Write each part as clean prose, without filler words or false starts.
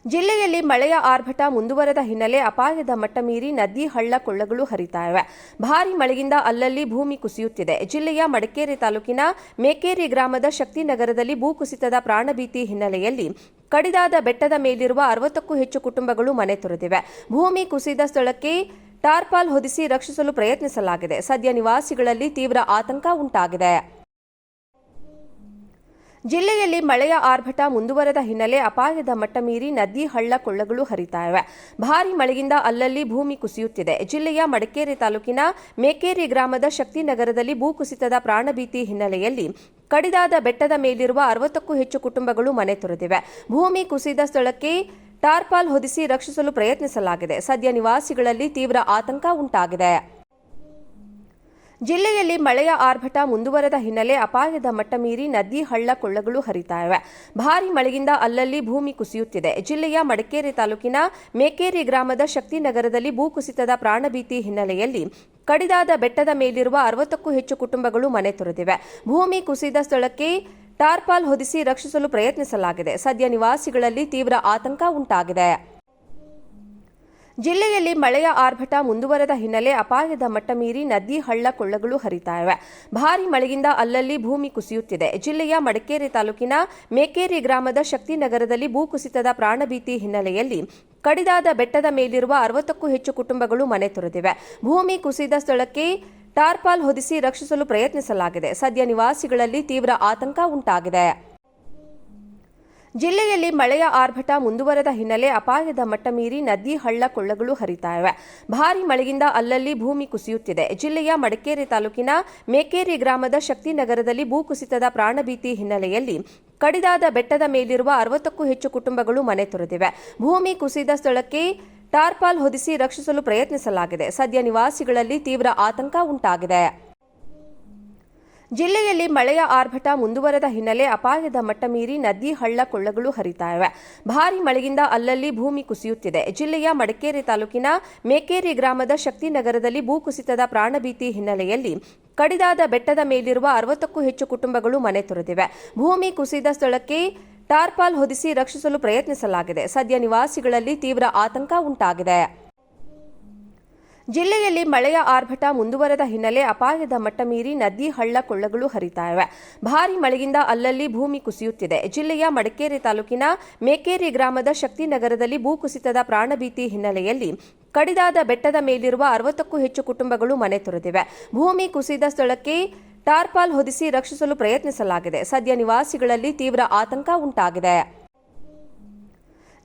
ಜಿಲ್ಲೆಯಲ್ಲಿ ಮಳೆಯ ಆರ್ಭಟ ಮುಂದುವರೆದ ಹಿನ್ನೆಲೆ ಅಪಾಯದ ಮಟ್ಟ ಮೀರಿ ನದಿ ಹಳ್ಳ ಕೊಳ್ಳಗಳು ಹರಿತಾ ಇವೆ. ಭಾರೀ ಮಳೆಯಿಂದ ಅಲ್ಲಲ್ಲಿ ಭೂಮಿ ಕುಸಿಯುತ್ತಿದೆ. ಜಿಲ್ಲೆಯ ಮಡಿಕೇರಿ ತಾಲೂಕಿನ ಮೇಕೇರಿ ಗ್ರಾಮದ ಶಕ್ತಿನಗರದಲ್ಲಿ ಭೂಕುಸಿತದ ಪ್ರಾಣಭೀತಿ ಹಿನ್ನೆಲೆಯಲ್ಲಿ ಕಡಿದಾದ ಬೆಟ್ಟದ ಮೇಲಿರುವ 60ಕ್ಕೂ ಹೆಚ್ಚು ಕುಟುಂಬಗಳು ಮನೆ ತೊರೆದಿವೆ. ಭೂಮಿ ಕುಸಿದ ಸ್ಥಳಕ್ಕೆ ಟಾರ್ಪಾಲ್ ಹೊದಿಸಿ ರಕ್ಷಿಸಲು ಪ್ರಯತ್ನಿಸಲಾಗಿದೆ. ಸದ್ಯ ನಿವಾಸಿಗಳಲ್ಲಿ ತೀವ್ರ ಆತಂಕ ಉಂಟಾಗಿದೆ. ಜಿಲ್ಲೆಯಲ್ಲಿ ಮಳೆಯ ಆರ್ಭಟ ಮುಂದುವರೆದ ಹಿನ್ನೆಲೆ ಅಪಾಯದ ಮಟ್ಟ ಮೀರಿ ನದಿ ಹಳ್ಳ ಕೊಳ್ಳಗಳು ಹರಿತಾ ಇವೆ. ಭಾರೀ ಮಳೆಯಿಂದ ಅಲ್ಲಲ್ಲಿ ಭೂಮಿ ಕುಸಿಯುತ್ತಿದೆ. ಜಿಲ್ಲೆಯ ಮಡಿಕೇರಿ ತಾಲೂಕಿನ ಮೇಕೇರಿ ಗ್ರಾಮದ ಶಕ್ತಿನಗರದಲ್ಲಿ ಭೂಕುಸಿತದ ಪ್ರಾಣಭೀತಿ ಹಿನ್ನೆಲೆಯಲ್ಲಿ ಕಡಿದಾದ ಬೆಟ್ಟದ ಮೇಲಿರುವ 60ಕ್ಕೂ ಹೆಚ್ಚು ಕುಟುಂಬಗಳು ಮನೆ ತೊರೆದಿವೆ. ಭೂಮಿ ಕುಸಿದ ಸ್ಥಳಕ್ಕೆ ಟಾರ್ಪಾಲ್ ಹೊದಿಸಿ ರಕ್ಷಿಸಲು ಪ್ರಯತ್ನಿಸಲಾಗಿದೆ. ಸದ್ಯ ನಿವಾಸಿಗಳಲ್ಲಿ ತೀವ್ರ ಆತಂಕ ಉಂಟಾಗಿದೆ. ಜಿಲ್ಲೆಯಲ್ಲಿ ಮಳೆಯ ಆರ್ಭಟ ಮುಂದುವರೆದ ಹಿನ್ನೆಲೆ ಅಪಾಯದ ಮಟ್ಟ ಮೀರಿ ನದಿ ಹಳ್ಳ ಕೊಳ್ಳಗಳು ಹರಿತಾ ಇವೆ. ಭಾರೀ ಮಳೆಯಿಂದ ಅಲ್ಲಲ್ಲಿ ಭೂಮಿ ಕುಸಿಯುತ್ತಿದೆ. ಜಿಲ್ಲೆಯ ಮಡಿಕೇರಿ ತಾಲೂಕಿನ ಮೇಕೇರಿ ಗ್ರಾಮದ ಶಕ್ತಿನಗರದಲ್ಲಿ ಭೂಕುಸಿತದ ಪ್ರಾಣಭೀತಿ ಹಿನ್ನೆಲೆಯಲ್ಲಿ ಕಡಿದಾದ ಬೆಟ್ಟದ ಮೇಲಿರುವ 60ಕ್ಕೂ ಹೆಚ್ಚು ಕುಟುಂಬಗಳು ಮನೆ ತೊರೆದಿವೆ. ಭೂಮಿ ಕುಸಿದ ಸ್ಥಳಕ್ಕೆ ಟಾರ್ಪಾಲ್ ಹೊದಿಸಿ ರಕ್ಷಿಸಲು ಪ್ರಯತ್ನಿಸಲಾಗಿದೆ. ಸದ್ಯ ನಿವಾಸಿಗಳಲ್ಲಿ ತೀವ್ರ ಆತಂಕ ಉಂಟಾಗಿದೆ. ಜಿಲ್ಲೆಯಲ್ಲಿ ಮಳೆಯ ಆರ್ಭಟ ಮುಂದುವರೆದ ಹಿನ್ನೆಲೆ ಅಪಾಯದ ಮಟ್ಟ ಮೀರಿ ನದಿ ಹಳ್ಳ ಕೊಳ್ಳಗಳು ಹರಿತಾ ಇವೆ. ಭಾರೀ ಮಳೆಯಿಂದ ಅಲ್ಲಲ್ಲಿ ಭೂಮಿ ಕುಸಿಯುತ್ತಿದೆ. ಜಿಲ್ಲೆಯ ಮಡಿಕೇರಿ ತಾಲೂಕಿನ ಮೇಕೇರಿ ಗ್ರಾಮದ ಶಕ್ತಿನಗರದಲ್ಲಿ ಭೂಕುಸಿತದ ಪ್ರಾಣಭೀತಿ ಹಿನ್ನೆಲೆಯಲ್ಲಿ ಕಡಿದಾದ ಬೆಟ್ಟದ ಮೇಲಿರುವ 60ಕ್ಕೂ ಹೆಚ್ಚು ಕುಟುಂಬಗಳು ಮನೆ ತೊರೆದಿವೆ. ಭೂಮಿ ಕುಸಿದ ಸ್ಥಳಕ್ಕೆ ಟಾರ್ಪಾಲ್ ಹೊದಿಸಿ ರಕ್ಷಿಸಲು ಪ್ರಯತ್ನಿಸಲಾಗಿದೆ. ಸದ್ಯ ನಿವಾಸಿಗಳಲ್ಲಿ ತೀವ್ರ ಆತಂಕ ಉಂಟಾಗಿದೆ. ಜಿಲ್ಲೆಯಲ್ಲಿ ಮಳೆಯ ಆರ್ಭಟ ಮುಂದುವರೆದ ಹಿನ್ನೆಲೆ ಅಪಾಯದ ಮಟ್ಟ ಮೀರಿ ನದಿ ಹಳ್ಳ ಕೊಳ್ಳಗಳು ಹರಿತಾ ಇವೆ. ಭಾರೀ ಮಳೆಯಿಂದ ಅಲ್ಲಲ್ಲಿ ಭೂಮಿ ಕುಸಿಯುತ್ತಿದೆ. ಜಿಲ್ಲೆಯ ಮಡಿಕೇರಿ ತಾಲೂಕಿನ ಮೇಕೇರಿ ಗ್ರಾಮದ ಶಕ್ತಿನಗರದಲ್ಲಿ ಭೂಕುಸಿತದ ಪ್ರಾಣಭೀತಿ ಹಿನ್ನೆಲೆಯಲ್ಲಿ ಕಡಿದಾದ ಬೆಟ್ಟದ ಮೇಲಿರುವ 60ಕ್ಕೂ ಹೆಚ್ಚು ಕುಟುಂಬಗಳು ಮನೆ ತೊರೆದಿವೆ. ಭೂಮಿ ಕುಸಿದ ಸ್ಥಳಕ್ಕೆ ಟಾರ್ಪಾಲ್ ಹೊದಿಸಿ ರಕ್ಷಿಸಲು ಪ್ರಯತ್ನಿಸಲಾಗಿದೆ. ಸದ್ಯ ನಿವಾಸಿಗಳಲ್ಲಿ ತೀವ್ರ ಆತಂಕ ಉಂಟಾಗಿದೆ. ಜಿಲ್ಲೆಯಲ್ಲಿ ಮಳೆಯ ಆರ್ಭಟ ಮುಂದುವರೆದ ಹಿನ್ನೆಲೆ ಅಪಾಯದ ಮಟ್ಟ ಮೀರಿ ನದಿ ಹಳ್ಳ ಕೊಳ್ಳಗಳು ಹರಿತಾ ಇವೆ. ಭಾರೀ ಮಳೆಯಿಂದ ಅಲ್ಲಲ್ಲಿ ಭೂಮಿ ಕುಸಿಯುತ್ತಿದೆ. ಜಿಲ್ಲೆಯ ಮಡಿಕೇರಿ ತಾಲೂಕಿನ ಮೇಕೇರಿ ಗ್ರಾಮದ ಶಕ್ತಿನಗರದಲ್ಲಿ ಭೂಕುಸಿತದ ಪ್ರಾಣಭೀತಿ ಹಿನ್ನೆಲೆಯಲ್ಲಿ ಕಡಿದಾದ ಬೆಟ್ಟದ ಮೇಲಿರುವ 60ಕ್ಕೂ ಹೆಚ್ಚು ಕುಟುಂಬಗಳು ಮನೆ ತೊರೆದಿವೆ. ಭೂಮಿ ಕುಸಿದ ಸ್ಥಳಕ್ಕೆ ಟಾರ್ಪಾಲ್ ಹೊದಿಸಿ ರಕ್ಷಿಸಲು ಪ್ರಯತ್ನಿಸಲಾಗಿದೆ. ಸದ್ಯ ನಿವಾಸಿಗಳಲ್ಲಿ ತೀವ್ರ ಆತಂಕ ಉಂಟಾಗಿದೆ. ಜಿಲ್ಲೆಯಲ್ಲಿ ಮಳೆಯ ಆರ್ಭಟ ಮುಂದುವರೆದ ಹಿನ್ನೆಲೆ ಅಪಾಯದ ಮಟ್ಟ ಮೀರಿ ನದಿ ಹಳ್ಳ ಕೊಳ್ಳಗಳು ಹರಿತಾ ಇವೆ. ಭಾರೀ ಮಳೆಯಿಂದ ಅಲ್ಲಲ್ಲಿ ಭೂಮಿ ಕುಸಿಯುತ್ತಿದೆ. ಜಿಲ್ಲೆಯ ಮಡಿಕೇರಿ ತಾಲೂಕಿನ ಮೇಕೇರಿ ಗ್ರಾಮದ ಶಕ್ತಿನಗರದಲ್ಲಿ ಭೂಕುಸಿತದ ಪ್ರಾಣಭೀತಿ ಹಿನ್ನೆಲೆಯಲ್ಲಿ ಕಡಿದಾದ ಬೆಟ್ಟದ ಮೇಲಿರುವ 60ಕ್ಕೂ ಹೆಚ್ಚು ಕುಟುಂಬಗಳು ಮನೆ ತೊರೆದಿವೆ. ಭೂಮಿ ಕುಸಿದ ಸ್ಥಳಕ್ಕೆ ಟಾರ್ಪಾಲ್ ಹೊದಿಸಿ ರಕ್ಷಿಸಲು ಪ್ರಯತ್ನಿಸಲಾಗಿದೆ. ಸದ್ಯ ನಿವಾಸಿಗಳಲ್ಲಿ ತೀವ್ರ ಆತಂಕ ಉಂಟಾಗಿದೆ.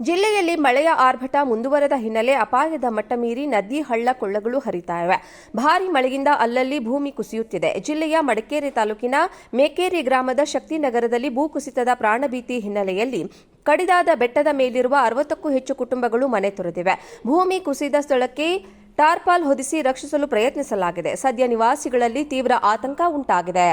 ಜಿಲ್ಲೆಯಲ್ಲಿ ಮಳೆಯ ಆರ್ಭಟ ಮುಂದುವರೆದ ಹಿನ್ನೆಲೆ ಅಪಾಯದ ಮಟ್ಟ ಮೀರಿ ನದಿ ಹಳ್ಳ ಕೊಳ್ಳಗಳು ಹರಿತಾ ಇವೆ. ಭಾರೀ ಮಳೆಯಿಂದ ಅಲ್ಲಲ್ಲಿ ಭೂಮಿ ಕುಸಿಯುತ್ತಿದೆ. ಜಿಲ್ಲೆಯ ಮಡಿಕೇರಿ ತಾಲೂಕಿನ ಮೇಕೇರಿ ಗ್ರಾಮದ ಶಕ್ತಿನಗರದಲ್ಲಿ ಭೂಕುಸಿತದ ಪ್ರಾಣಭೀತಿ ಹಿನ್ನೆಲೆಯಲ್ಲಿ ಕಡಿದಾದ ಬೆಟ್ಟದ ಮೇಲಿರುವ 60ಕ್ಕೂ ಹೆಚ್ಚು ಕುಟುಂಬಗಳು ಮನೆ ತೊರೆದಿವೆ. ಭೂಮಿ ಕುಸಿದ ಸ್ಥಳಕ್ಕೆ ಟಾರ್ಪಾಲ್ ಹೊದಿಸಿ ರಕ್ಷಿಸಲು ಪ್ರಯತ್ನಿಸಲಾಗಿದೆ. ಸದ್ಯ ನಿವಾಸಿಗಳಲ್ಲಿ ತೀವ್ರ ಆತಂಕ ಉಂಟಾಗಿದೆ.